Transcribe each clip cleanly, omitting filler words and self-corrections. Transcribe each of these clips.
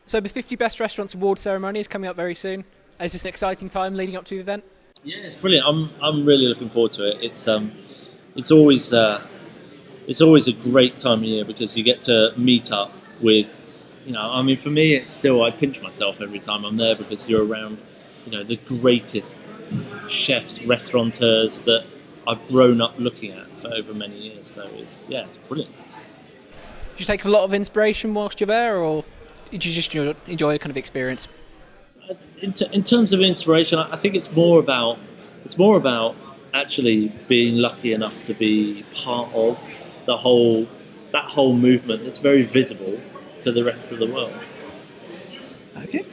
So the 50 Best Restaurants Award ceremony is coming up very soon. Is this an exciting time leading up to the event? Yeah, it's brilliant. I'm really looking forward to it. It's always it's always a great time of year because you get to meet up with, I mean, for me, it's still I pinch myself every time I'm there because you're around, the greatest chefs, restaurateurs that I've grown up looking at for over many years. So it's brilliant. Did you take a lot of inspiration whilst you're there, or did you just enjoy the kind of experience? In terms of inspiration, I think it's more about actually being lucky enough to be part of that whole movement that's very visible to the rest of the world. Okay.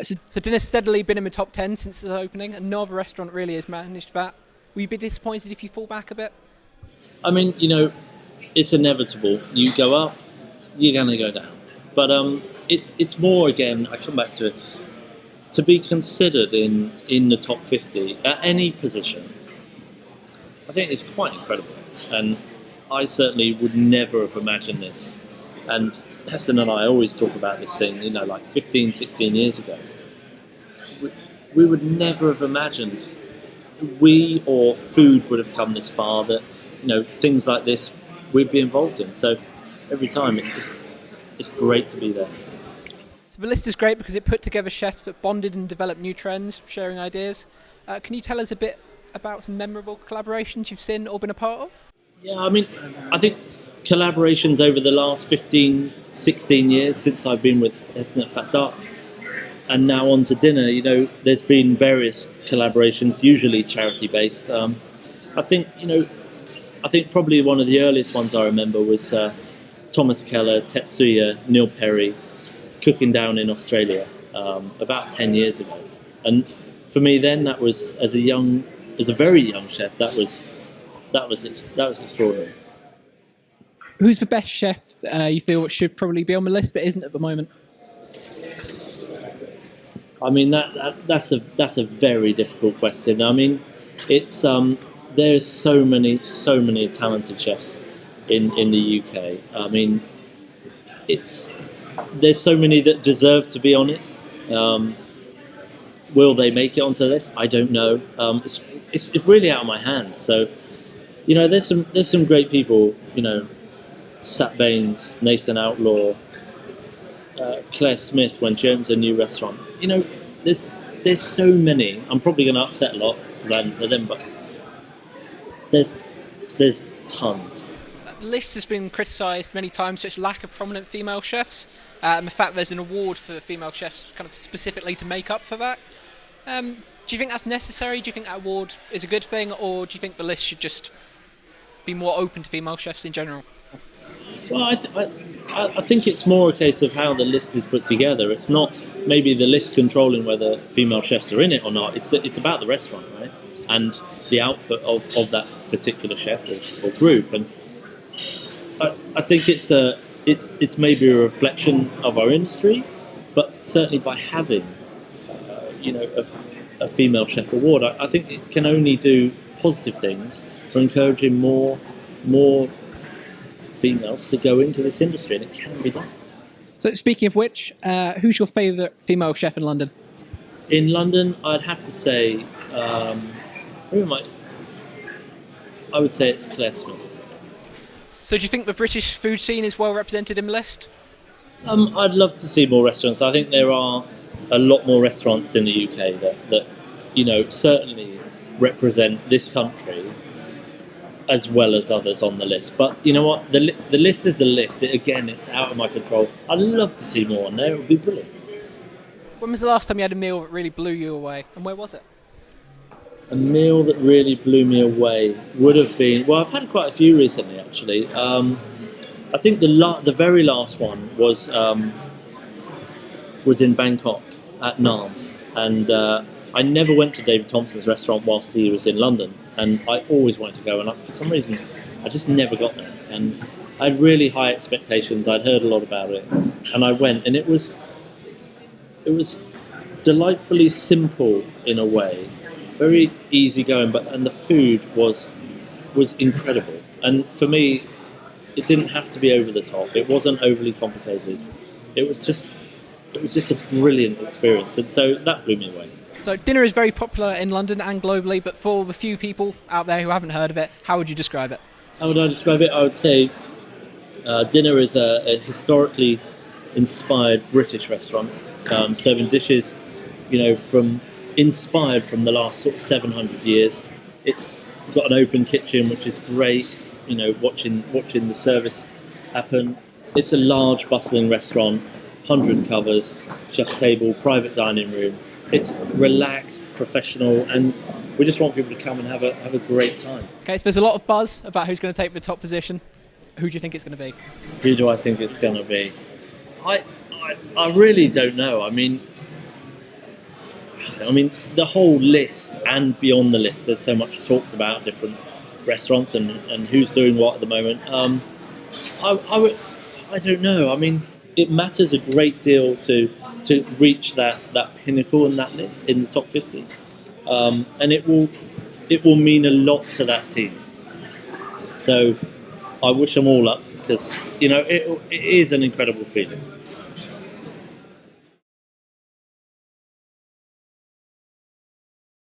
So dinner's steadily been in the top 10 since its opening, and no other restaurant really has managed that. Will you be disappointed if you fall back a bit? I mean, it's inevitable. You go up, you're going to go down. But it's more, again, I come back to it, to be considered in the top 50 at any position, I think it's quite incredible. And I certainly would never have imagined this. And Heston and I always talk about this thing, like 15, 16 years ago. We would never have imagined we or food would have come this far, that, things like this we'd be involved in. So every time it's great to be there. So the list is great because it put together chefs that bonded and developed new trends, sharing ideas. Can you tell us a bit about some memorable collaborations you've seen or been a part of? Yeah, I mean, I think collaborations over the last 15, 16 years since I've been with Heston at Fat Duck, and now on to dinner, there's been various collaborations, usually charity-based. I think probably one of the earliest ones I remember was Thomas Keller, Tetsuya, Neil Perry, cooking down in Australia about 10 years ago. And for me then, that was, as a very young chef, that was extraordinary. Who's the best chef you feel should probably be on the list but isn't at the moment? I mean, that's a very difficult question. I mean, it's there's so many talented chefs in the UK. I mean, there's so many that deserve to be on it. Will they make it onto the list? I don't know. It's really out of my hands. So, there's some great people. Sat Baines, Nathan Outlaw, Claire Smith when she opens a new restaurant. There's so many. I'm probably going to upset a lot because I haven't said them, but there's tons. The list has been criticised many times for its lack of prominent female chefs, and the fact there's an award for female chefs kind of specifically to make up for that. Do you think that's necessary? Do you think that award is a good thing, or do you think the list should just be more open to female chefs in general? Well, I think it's more a case of how the list is put together. It's not maybe the list controlling whether female chefs are in it or not. It's about the restaurant, right? And the output of that particular chef or group. And I think it's maybe a reflection of our industry, but certainly by having a female chef award, I think it can only do positive things for encouraging more females to go into this industry, and it can be done. So speaking of which, who's your favourite female chef in London? In London, I'd have to say, I would say it's Claire Smith. So do you think the British food scene is well represented in the list? I'd love to see more restaurants. I think there are a lot more restaurants in the UK that certainly represent this country as well as others on the list. But you know what? The list is the list. It's out of my control. I'd love to see more on there. It would be brilliant. When was the last time you had a meal that really blew you away, and where was it? A meal that really blew me away would have been... Well, I've had quite a few recently, actually. I think the very last one was in Bangkok at Nam. And I never went to David Thompson's restaurant whilst he was in London. And I always wanted to go, and for some reason, I just never got there. And I had really high expectations. I'd heard a lot about it, and I went, and it was delightfully simple in a way, very easygoing, and the food was incredible. And for me, it didn't have to be over the top. It wasn't overly complicated. It it was just a brilliant experience, and so that blew me away. So dinner is very popular in London and globally, but for the few people out there who haven't heard of it, how would you describe it? How would I describe it? I would say dinner is a historically inspired British restaurant, serving dishes, inspired from the last sort of 700 years. It's got an open kitchen, which is great. Watching the service happen. It's a large, bustling restaurant, 100 covers, chef's table, private dining room. It's relaxed, professional, and we just want people to come and have a great time. Okay, so there's a lot of buzz about who's going to take the top position. Who do you think it's going to be? Who do I think it's going to be? I really don't know. I mean, the whole list and beyond the list, there's so much talked about different restaurants and who's doing what at the moment. I don't know. I mean, it matters a great deal to reach that pinnacle in that list, in the top 50, and it will mean a lot to that team. So I wish them all luck, because it is an incredible feeling.